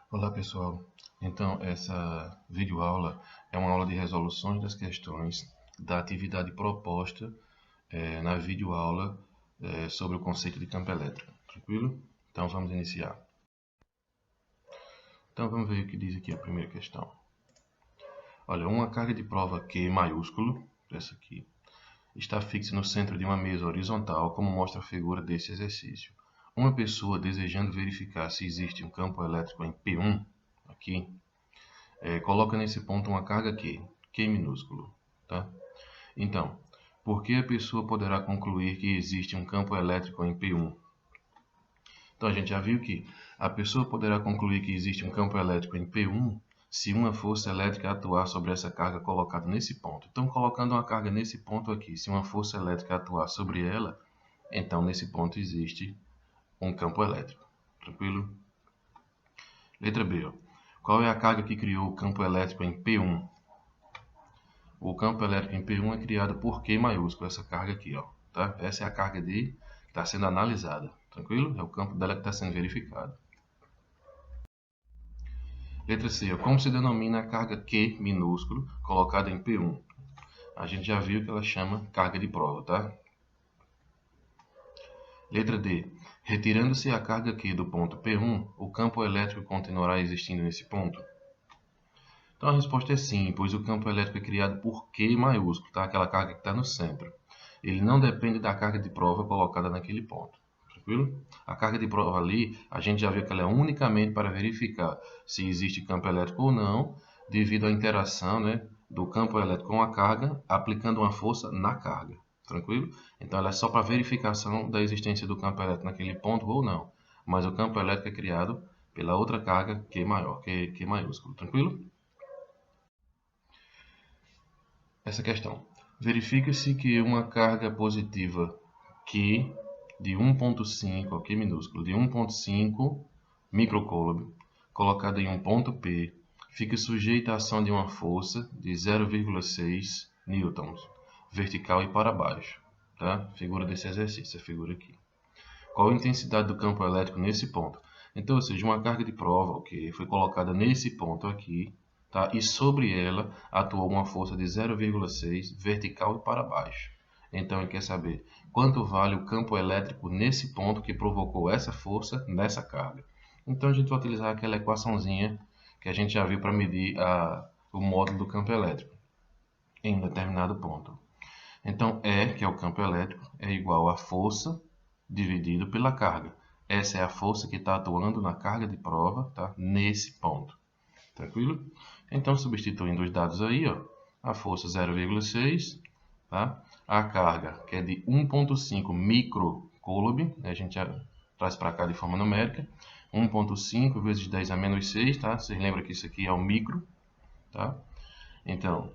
Olá pessoal, então essa videoaula é uma aula de resoluções das questões da atividade proposta na videoaula sobre o conceito de campo elétrico, tranquilo? Então vamos iniciar. Então vamos ver o que diz aqui a primeira questão. Olha, uma carga de prova Q maiúsculo, essa aqui, está fixa no centro de uma mesa horizontal, como mostra a figura desse exercício. Uma pessoa desejando verificar se existe um campo elétrico em P1, aqui, coloca nesse ponto uma carga Q minúsculo, tá? Então, por que a pessoa poderá concluir que existe um campo elétrico em P1? Então, a gente já viu que a pessoa poderá concluir que existe um campo elétrico em P1 se uma força elétrica atuar sobre essa carga colocada nesse ponto. Então, colocando uma carga nesse ponto aqui, se uma força elétrica atuar sobre ela, então nesse ponto existe um campo elétrico. Tranquilo? Letra B. Ó. Qual é a carga que criou o campo elétrico em P1? O campo elétrico em P1 é criado por Q maiúsculo, essa carga aqui, ó, tá? Essa é a carga D que está sendo analisada, tranquilo? É o campo dela que está sendo verificado. Letra C, ó, como se denomina a carga Q minúsculo colocada em P1? A gente já viu que ela chama carga de prova, tá? Letra D, retirando-se a carga Q do ponto P1, o campo elétrico continuará existindo nesse ponto? Então a resposta é sim, pois o campo elétrico é criado por Q maiúsculo, tá? Aquela carga que está no centro. Ele não depende da carga de prova colocada naquele ponto. Tranquilo? A carga de prova ali, a gente já viu que ela é unicamente para verificar se existe campo elétrico ou não, devido à interação, né, do campo elétrico com a carga, aplicando uma força na carga. Tranquilo? Então ela é só para verificação da existência do campo elétrico naquele ponto ou não. Mas o campo elétrico é criado pela outra carga Q maior, Q maiúsculo. Tranquilo? Essa questão. Verifica-se que uma carga positiva Q de 1,5, Q minúsculo, de 1,5 microcoulomb, colocada em um ponto P, fica sujeita à ação de uma força de 0,6 newtons, vertical e para baixo. Tá? Figura desse exercício, a figura aqui. Qual a intensidade do campo elétrico nesse ponto? Então, ou seja, uma carga de prova que foi colocada nesse ponto aqui, tá? E sobre ela atuou uma força de 0,6 vertical e para baixo. Então, ele quer saber quanto vale o campo elétrico nesse ponto que provocou essa força nessa carga. Então, a gente vai utilizar aquela equaçãozinha que a gente já viu para medir o módulo do campo elétrico em um determinado ponto. Então, E, que é o campo elétrico, é igual a força dividido pela carga. Essa é a força que está atuando na carga de prova, tá? Nesse ponto. Tranquilo? Então, substituindo os dados aí, ó, a força 0,6, tá? A carga, que é de 1,5 microcoulomb, né? A gente já traz para cá de forma numérica. 1,5 vezes 10 a menos 6, tá? Vocês lembram que isso aqui é o micro, tá? Então,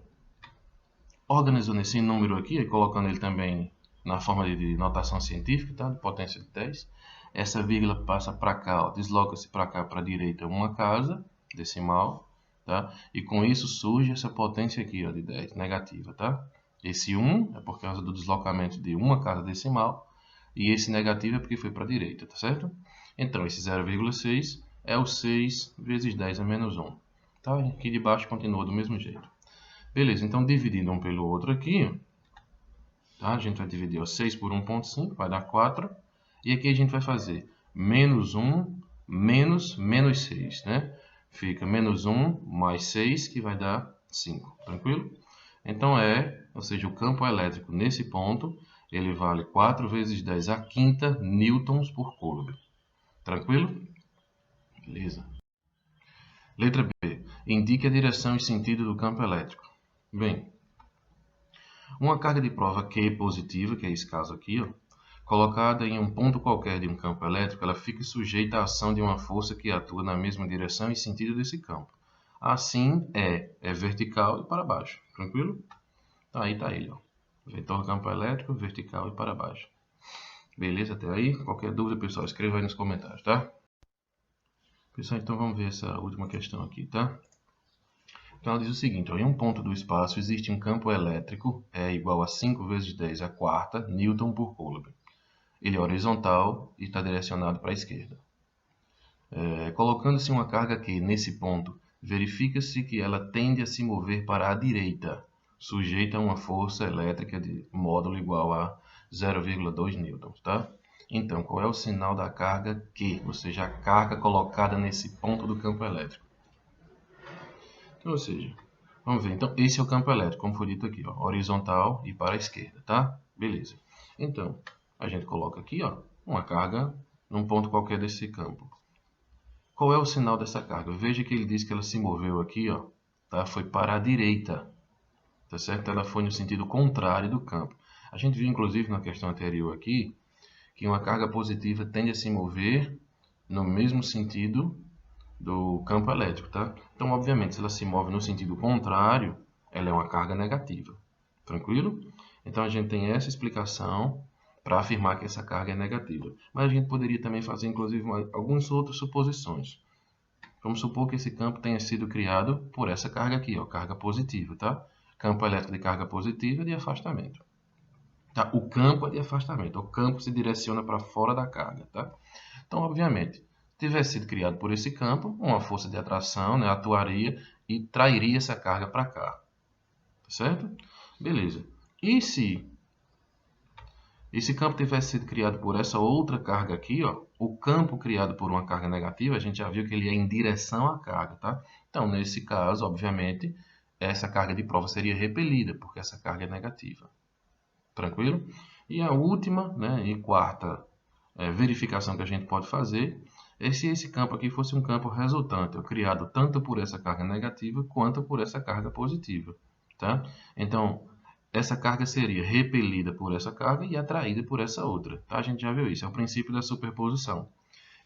organizando esse número aqui e colocando ele também na forma de notação científica, tá? De potência de 10. Essa vírgula passa para cá, desloca-se para cá, para a direita, uma casa decimal, tá? E com isso surge essa potência aqui, ó, de 10, negativa, tá? Esse 1 é por causa do deslocamento de uma casa decimal e esse negativo é porque foi para a direita, tá certo? Então, esse 0,6 é o 6 vezes 10 a menos 1. Tá? Aqui de baixo continua do mesmo jeito. Beleza, então dividindo um pelo outro aqui, tá? A gente vai dividir 6 por 1,5, vai dar 4. E aqui a gente vai fazer menos 1 menos 6, né? Fica menos 1 mais 6, que vai dar 5, tranquilo? Então ou seja, o campo elétrico nesse ponto, ele vale 4 vezes 10 a quinta newtons por coulomb. Tranquilo? Beleza. Letra B. Indique a direção e sentido do campo elétrico. Bem, uma carga de prova Q positiva, que é esse caso aqui, ó, colocada em um ponto qualquer de um campo elétrico, ela fica sujeita à ação de uma força que atua na mesma direção e sentido desse campo. Assim, é vertical e para baixo. Tranquilo? Aí tá ele, ó. Vetor campo elétrico, vertical e para baixo. Beleza até aí? Qualquer dúvida, pessoal, escreva aí nos comentários, tá? Pessoal, então vamos ver essa última questão aqui, tá? Então ela diz o seguinte, ó, em um ponto do espaço existe um campo elétrico igual a 5 vezes 10 a quarta newton por coulomb. Ele é horizontal e está direcionado para a esquerda. Colocando-se uma carga Q nesse ponto, verifica-se que ela tende a se mover para a direita, sujeita a uma força elétrica de módulo igual a 0,2 newtons, tá? Então, qual é o sinal da carga Q? Ou seja, a carga colocada nesse ponto do campo elétrico. Então, ou seja, vamos ver. Então, esse é o campo elétrico, como foi dito aqui, ó, horizontal e para a esquerda, tá? Beleza. Então, a gente coloca aqui, ó, uma carga num ponto qualquer desse campo. Qual é o sinal dessa carga? Veja que ele diz que ela se moveu aqui, ó, tá? Foi para a direita, tá certo? Ela foi no sentido contrário do campo. A gente viu, inclusive, na questão anterior aqui, que uma carga positiva tende a se mover no mesmo sentido do campo elétrico, tá? Então, obviamente, se ela se move no sentido contrário, ela é uma carga negativa. Tranquilo? Então, a gente tem essa explicação para afirmar que essa carga é negativa. Mas a gente poderia também fazer, inclusive, algumas outras suposições. Vamos supor que esse campo tenha sido criado por essa carga aqui, ó, carga positiva, tá? Campo elétrico de carga positiva e de afastamento. Tá? O campo é de afastamento, o campo se direciona para fora da carga, tá? Então, obviamente, se tivesse sido criado por esse campo, uma força de atração, né, atuaria e trairia essa carga para cá, tá certo? Beleza. E se esse campo tivesse sido criado por essa outra carga aqui, ó, o campo criado por uma carga negativa, a gente já viu que ele é em direção à carga, tá? Então, nesse caso, obviamente, essa carga de prova seria repelida, porque essa carga é negativa. Tranquilo? E a última, né, e quarta verificação que a gente pode fazer é se esse campo aqui fosse um campo resultante, ou criado tanto por essa carga negativa quanto por essa carga positiva, tá? Então, essa carga seria repelida por essa carga e atraída por essa outra, tá? A gente já viu isso, é o princípio da superposição.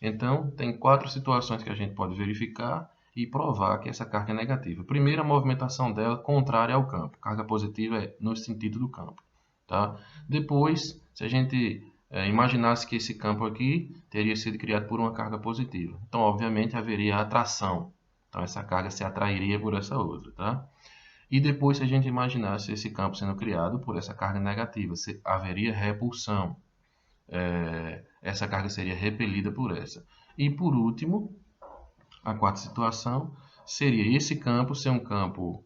Então, tem 4 situações que a gente pode verificar e provar que essa carga é negativa. Primeiro, a movimentação dela contrária ao campo. Carga positiva é no sentido do campo, tá? Depois, se a gente imaginasse que esse campo aqui teria sido criado por uma carga positiva. Então, obviamente, haveria atração. Então, essa carga se atrairia por essa outra, tá? E depois, se a gente imaginasse esse campo sendo criado por essa carga negativa, haveria repulsão. Essa carga seria repelida por essa. E por último, a quarta situação seria esse campo ser um campo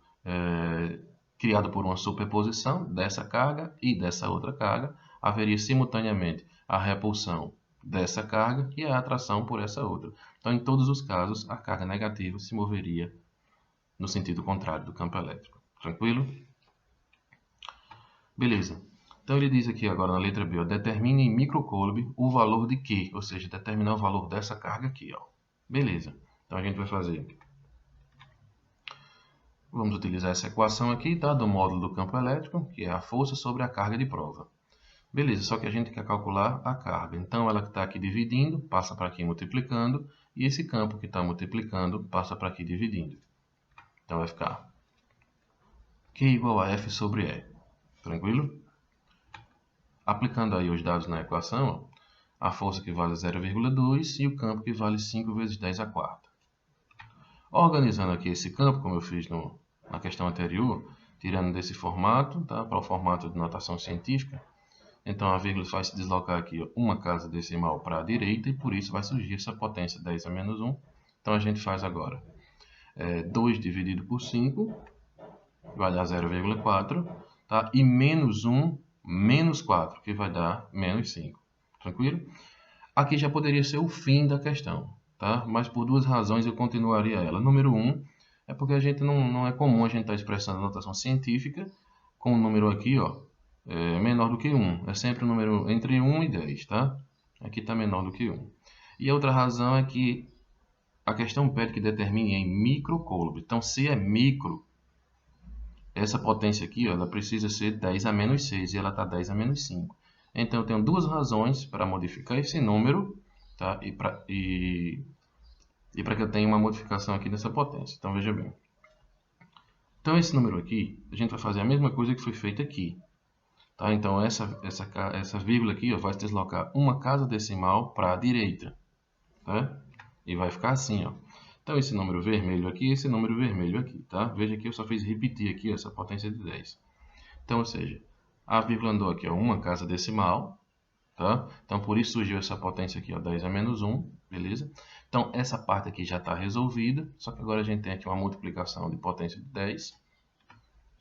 criado por uma superposição dessa carga e dessa outra carga. Haveria simultaneamente a repulsão dessa carga e a atração por essa outra. Então, em todos os casos, a carga negativa se moveria no sentido contrário do campo elétrico. Tranquilo? Beleza. Então ele diz aqui agora na letra B, ó, determine em microcoulomb o valor de Q, ou seja, determinar o valor dessa carga aqui, ó. Beleza. Então a gente vai fazer. Vamos utilizar essa equação aqui, tá? Do módulo do campo elétrico, que é a força sobre a carga de prova. Beleza, só que a gente quer calcular a carga. Então ela que está aqui dividindo, passa para aqui multiplicando, e esse campo que está multiplicando, passa para aqui dividindo. Então vai ficar Q igual a F sobre E. Tranquilo? Aplicando aí os dados na equação, ó, a força que vale 0,2 e o campo que vale 5 vezes 10 a quarta. Organizando aqui esse campo, como eu fiz na questão anterior, tirando desse formato, tá, para o formato de notação científica, então a vírgula vai se deslocar aqui, ó, uma casa decimal para a direita e por isso vai surgir essa potência 10 a menos 1. Então a gente faz agora 2 dividido por 5 vai dar 0,4, tá? E menos 1 menos 4, que vai dar menos 5. Tranquilo? Aqui já poderia ser o fim da questão, tá? Mas por duas razões eu continuaria ela. Número 1 é porque a gente não é comum a gente estar expressando a notação científica com o número aqui, ó, menor do que 1. É sempre um número entre 1 e 10, tá? Aqui está menor do que 1. E a outra razão é que a questão pede que determine em microcoulomb. Então, se é micro, essa potência aqui, ó, ela precisa ser 10 a menos 6 e ela está 10 a menos 5. Então, eu tenho duas razões para modificar esse número, tá? E para que eu tenha uma modificação aqui nessa potência. Então, veja bem. Então, esse número aqui, a gente vai fazer a mesma coisa que foi feita aqui. Tá? Então, essa vírgula aqui, ó, vai se deslocar uma casa decimal para a direita. Tá? E vai ficar assim, ó. Então, esse número vermelho aqui e esse número vermelho aqui, tá? Veja que eu só fiz repetir aqui essa potência de 10. Então, ou seja, a vírgula andou aqui, ó, uma casa decimal, tá? Então, por isso surgiu essa potência aqui, ó, 10 a menos 1, beleza? Então, essa parte aqui já está resolvida, só que agora a gente tem aqui uma multiplicação de potência de 10,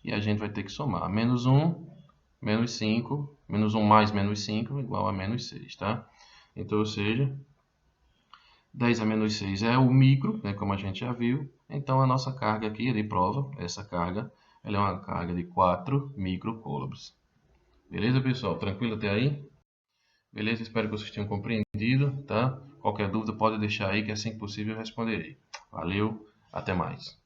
e a gente vai ter que somar menos 1, menos 5, menos 1 mais menos 5 igual a menos 6, tá? Então, ou seja, 10 a menos 6 é o micro, né, como a gente já viu. Então, a nossa carga aqui de prova, essa carga, ela é uma carga de 4 microcoulombs. Beleza, pessoal? Tranquilo até aí? Beleza? Espero que vocês tenham compreendido, tá? Qualquer dúvida pode deixar aí que assim que possível eu responderei. Valeu, até mais.